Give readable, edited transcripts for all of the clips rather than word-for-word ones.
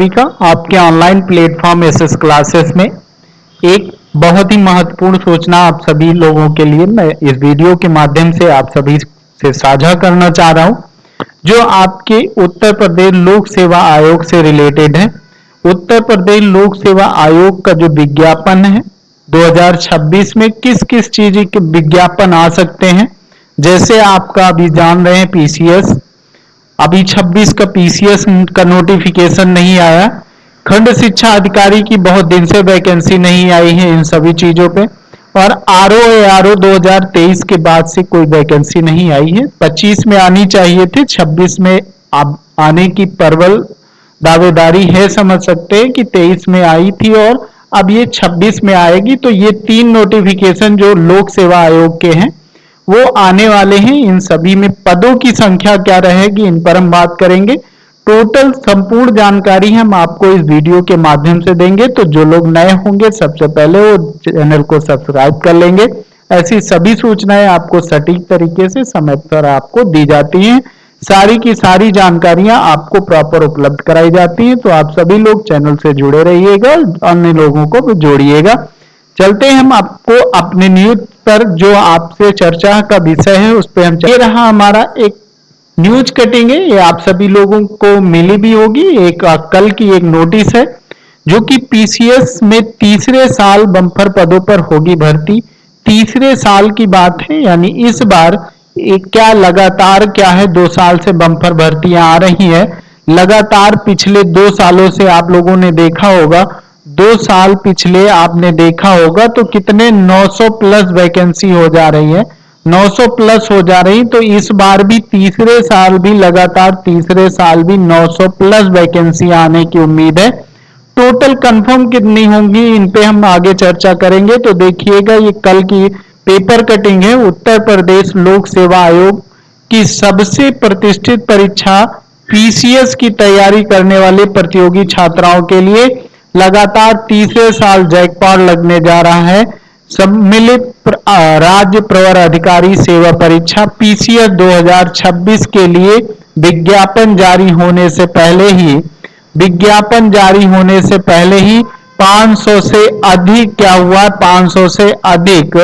सभी का आपके ऑनलाइन प्लेटफॉर्म एसएस क्लासेस में एक बहुत ही महत्वपूर्ण सूचना आप सभी लोगों के लिए मैं इस वीडियो के माध्यम से आप सभी से साझा करना चाह रहा हूं, जो आपके उत्तर प्रदेश लोक सेवा आयोग से रिलेटेड है। उत्तर प्रदेश लोक सेवा आयोग का जो विज्ञापन है 2026 में किस किस चीज के विज्ञापन आ सकते हैं, जैसे आपका अभी जान रहे हैं पीसीएस, अभी 26 का पीसीएस का नोटिफिकेशन नहीं आया। खंड शिक्षा अधिकारी की बहुत दिन से वैकेंसी नहीं आई है इन सभी चीजों पे, और आरओ एआरओ 2023 के बाद से कोई वैकेंसी नहीं आई है। 25 में आनी चाहिए थी, 26 में आने की प्रबल दावेदारी है, समझ सकते हैं कि 23 में आई थी और अब ये 26 में आएगी। तो ये 3 नोटिफिकेशन जो लोक सेवा आयोग के हैं वो आने वाले हैं। इन सभी में पदों की संख्या क्या रहेगी इन पर हम बात करेंगे। टोटल संपूर्ण जानकारी हम आपको इस वीडियो के माध्यम से देंगे, तो जो लोग नए होंगे सबसे पहले वो चैनल को सब्सक्राइब कर लेंगे। ऐसी सभी सूचनाएं आपको सटीक तरीके से समय पर आपको दी जाती हैं, सारी की सारी जानकारियां आपको प्रॉपर उपलब्ध कराई जाती हैं। तो आप सभी लोग चैनल से जुड़े रहिएगा, अन्य लोगों को भी जोड़िएगा। चलते हैं हम आपको अपने न्यूज पर जो आपसे चर्चा का विषय है उस पर हम ये रहा हमारा एक न्यूज कटिंग है, ये आप सभी लोगों को मिली भी होगी। एक कल की एक नोटिस है जो कि पीसीएस में तीसरे साल बम्पर पदों पर होगी भर्ती। तीसरे साल की बात है, यानी इस बार एक क्या लगातार क्या है 2 साल से बम्पर भर्तियां आ रही है। लगातार पिछले 2 सालों से आप लोगों ने देखा होगा, 2 साल पिछले आपने देखा होगा तो कितने 900 प्लस वैकेंसी हो जा रही है, 900 प्लस हो जा रही। तो इस बार भी तीसरे साल भी लगातार तीसरे साल भी 900 प्लस वैकेंसी आने की उम्मीद है। टोटल कंफर्म कितनी होंगी इन पे हम आगे चर्चा करेंगे। तो देखिएगा, ये कल की पेपर कटिंग है। उत्तर प्रदेश लोक सेवा आयोग की सबसे प्रतिष्ठित परीक्षा पीसीएस की तैयारी करने वाले प्रतियोगी छात्राओं के लिए लगातार तीसरे साल जैकपॉट लगने जा रहा है। सम्मिलित राज्य प्रवर अधिकारी सेवा परीक्षा पीसीएस 2026 के लिए विज्ञापन जारी होने से पहले ही 500 से अधिक क्या हुआ, 500 से अधिक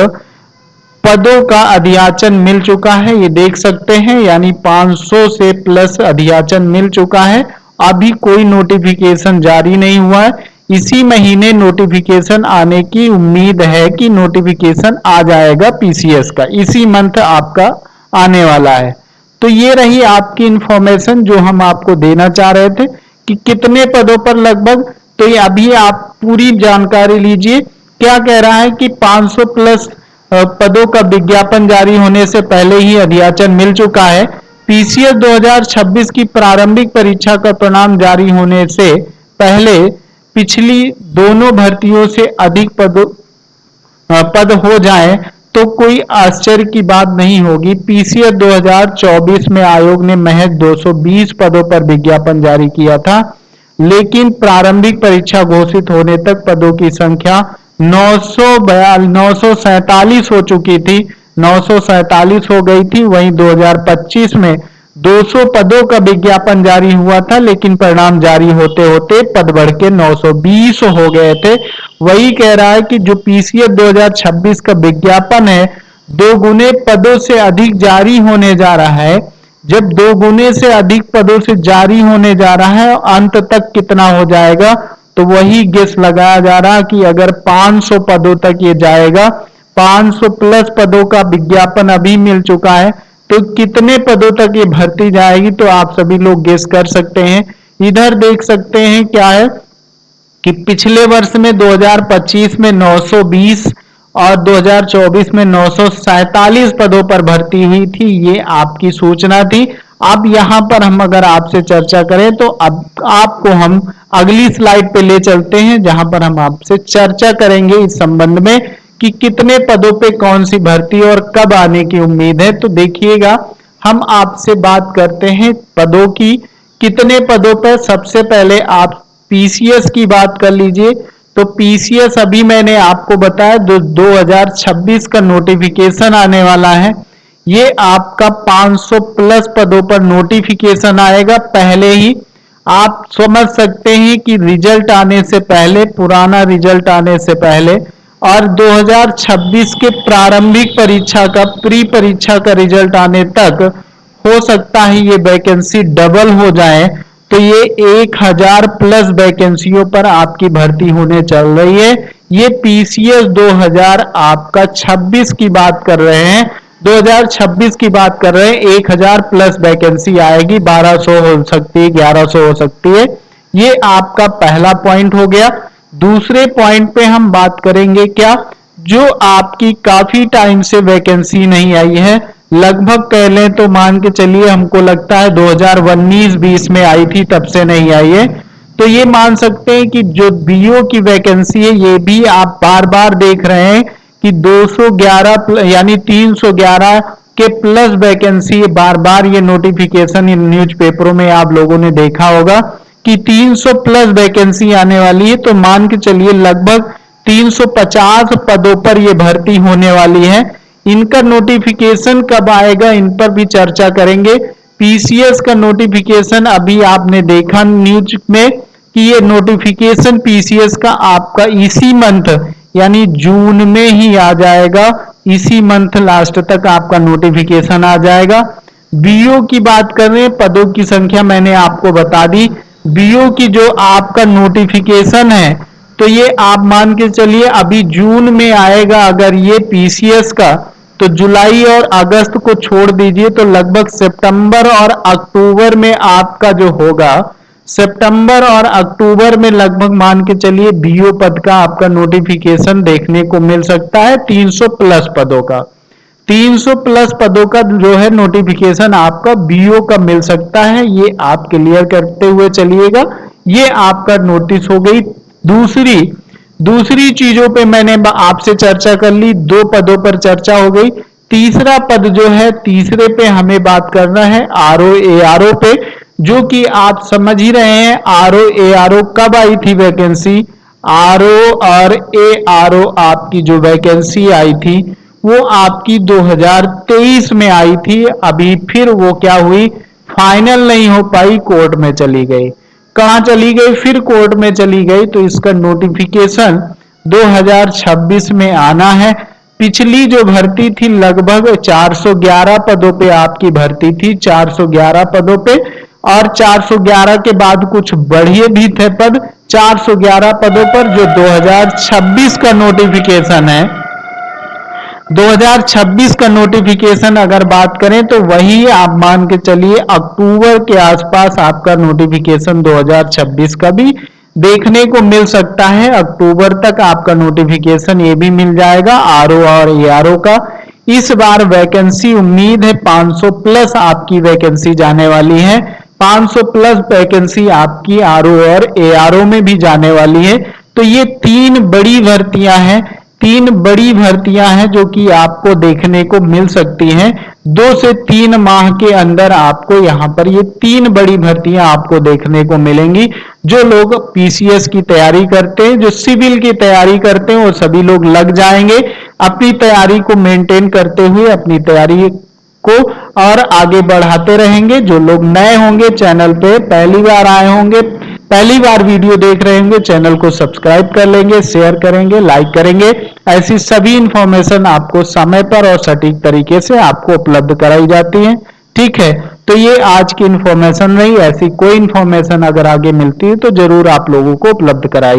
पदों का अधियाचन मिल चुका है। ये देख सकते हैं, यानी 500 से प्लस अधियाचन मिल चुका है। अभी कोई नोटिफिकेशन जारी नहीं हुआ है। इसी महीने नोटिफिकेशन आने की उम्मीद है कि नोटिफिकेशन आ जाएगा पीसीएस का, इसी मंथ आपका आने वाला है। तो ये रही आपकी इंफॉर्मेशन जो हम आपको देना चाह रहे थे कि कितने पदों पर लगभग। तो ये अभी आप पूरी जानकारी लीजिए। क्या कह रहा है कि 500 प्लस पदों का विज्ञापन जारी होने से पहले ही अधियाचन मिल चुका है। पीसीएस 2026 की प्रारंभिक परीक्षा का परिणाम जारी होने से पहले पिछली दोनों भर्तियों से अधिक पद हो जाएं तो कोई आश्चर्य की बात नहीं होगी। पीसीएस 2024 में आयोग ने महज 220 पदों पर विज्ञापन जारी किया था, लेकिन प्रारंभिक परीक्षा घोषित होने तक पदों की संख्या 947 हो चुकी थी, 947 हो गई थी। वहीं 2025 में 200 पदों का विज्ञापन जारी हुआ था, लेकिन परिणाम जारी होते होते पद बढ़ के 920 हो गए थे। वही कह रहा है कि जो पीसीएस 2026 का विज्ञापन है 2 गुने पदों से अधिक जारी होने जा रहा है। जब 2 गुने से अधिक पदों से जारी होने जा रहा है, अंत तक कितना हो जाएगा, तो वही गेस लगाया जा रहा कि अगर 500 पदों तक ये जाएगा, 500 प्लस पदों का विज्ञापन अभी मिल चुका है, तो कितने पदों तक ये भर्ती जाएगी तो आप सभी लोग गेस कर सकते हैं। इधर देख सकते हैं क्या है कि पिछले वर्ष में 2025 में 920 और 2024 में 947 पदों पर भर्ती हुई थी। ये आपकी सूचना थी। अब यहां पर हम अगर आपसे चर्चा करें तो अब आपको हम अगली स्लाइड पे ले चलते हैं, जहां पर हम आपसे चर्चा करेंगे इस संबंध में कि कितने पदों पे कौन सी भर्ती और कब आने की उम्मीद है। तो देखिएगा, हम आपसे बात करते हैं पदों की, कितने पदों पर। सबसे पहले आप पीसीएस की बात कर लीजिए। तो पीसीएस अभी मैंने आपको बताया 2026 का नोटिफिकेशन आने वाला है। ये आपका 500 प्लस पदों पर नोटिफिकेशन आएगा पहले ही। आप समझ सकते हैं कि रिजल्ट आने से पहले, पुराना रिजल्ट आने से पहले और 2026 के प्रारंभिक परीक्षा का, प्री परीक्षा का रिजल्ट आने तक हो सकता है ये वैकेंसी डबल हो जाए। तो ये 1000 प्लस वैकेंसियों पर आपकी भर्ती होने चल रही है। ये पीसीएस 2000 आपका 26 की बात कर रहे हैं, 2026 की बात कर रहे हैं। 1000 प्लस वैकेंसी आएगी, 1200 हो सकती है, 1100 हो सकती है। ये आपका पहला पॉइंट हो गया। दूसरे पॉइंट पे हम बात करेंगे क्या, जो आपकी काफी टाइम से वैकेंसी नहीं आई है, लगभग कह लें तो मान के चलिए हमको लगता है 2019-20 में आई थी, तब से नहीं आई है। तो ये मान सकते हैं कि जो बीओ की वैकेंसी है ये भी आप बार बार देख रहे हैं कि 211 यानी 311 के प्लस वैकेंसी, बार बार ये नोटिफिकेशन इन न्यूज़पेपरों में आप लोगों ने देखा होगा कि 300 प्लस वैकेंसी आने वाली है। तो मान के चलिए लगभग 350 पदों पर ये भर्ती होने वाली है। इनका नोटिफिकेशन कब आएगा, इन पर भी चर्चा करेंगे। पीसीएस का नोटिफिकेशन अभी आपने देखा न्यूज में कि ये नोटिफिकेशन पीसीएस का आपका इसी मंथ यानी जून में ही आ जाएगा। इसी मंथ लास्ट तक आपका नोटिफिकेशन आ जाएगा। बीओ की बात कर रहे हैं, पदों की संख्या मैंने आपको बता दी। बीओ की जो आपका नोटिफिकेशन है तो ये आप मान के चलिए अभी जून में आएगा। अगर ये पीसीएस का, तो जुलाई और अगस्त को छोड़ दीजिए तो लगभग सितंबर और अक्टूबर में आपका जो होगा, सितंबर और अक्टूबर में लगभग मान के चलिए बीओ पद का आपका नोटिफिकेशन देखने को मिल सकता है। 300 प्लस पदों का, 300 प्लस पदों का जो है नोटिफिकेशन आपका बीओ का मिल सकता है। ये आप क्लियर करते हुए चलिएगा। ये आपका नोटिस हो गई। दूसरी चीजों पे मैंने आपसे चर्चा कर ली, 2 पदों पर चर्चा हो गई। तीसरा पद जो है, तीसरे पे हमें बात करना है आरओ एआरओ पे, जो कि आप समझ ही रहे हैं आरओ एआरओ कब आई थी वैकेंसी। आरओ और एआरओ आपकी जो वैकेंसी आई थी वो आपकी 2023 में आई थी। अभी फिर वो क्या हुई, फाइनल नहीं हो पाई, कोर्ट में चली गई। कहां चली गई, फिर कोर्ट में चली गई। तो इसका नोटिफिकेशन 2026 में आना है। पिछली जो भर्ती थी लगभग 411 पदों पे आपकी भर्ती थी, 411 पदों पे, और 411 के बाद कुछ बढ़े भी थे पद 411 पदों पर। जो 2026 का नोटिफिकेशन है, 2026 का नोटिफिकेशन अगर बात करें तो वही आप मान के चलिए अक्टूबर के आसपास आपका नोटिफिकेशन 2026 का भी देखने को मिल सकता है। अक्टूबर तक आपका नोटिफिकेशन ये भी मिल जाएगा आरओ और एआरओ का। इस बार वैकेंसी उम्मीद है 500 प्लस आपकी वैकेंसी जाने वाली है। 500 प्लस वैकेंसी आपकी आरओ और एआरओ में भी जाने वाली है। तो ये 3 बड़ी भर्तियां हैं, 3 बड़ी भर्तियां हैं जो कि आपको देखने को मिल सकती हैं। 2 से 3 माह के अंदर आपको यहाँ पर ये 3 बड़ी भर्तियां आपको देखने को मिलेंगी। जो लोग पीसीएस की तैयारी करते हैं, जो सिविल की तैयारी करते हैं, वो सभी लोग लग जाएंगे। अपनी तैयारी को मेंटेन करते हुए अपनी तैयारी को और आगे बढ़ाते रहेंगे। जो लोग नए होंगे चैनल पे, पहली बार आए होंगे, पहली बार वीडियो देख रहे होंगे, चैनल को सब्सक्राइब कर लेंगे, शेयर करेंगे, लाइक करेंगे। ऐसी सभी इंफॉर्मेशन आपको समय पर और सटीक तरीके से आपको उपलब्ध कराई जाती है। ठीक है, तो ये आज की इंफॉर्मेशन रही। ऐसी कोई इंफॉर्मेशन अगर आगे मिलती है तो जरूर आप लोगों को उपलब्ध कराई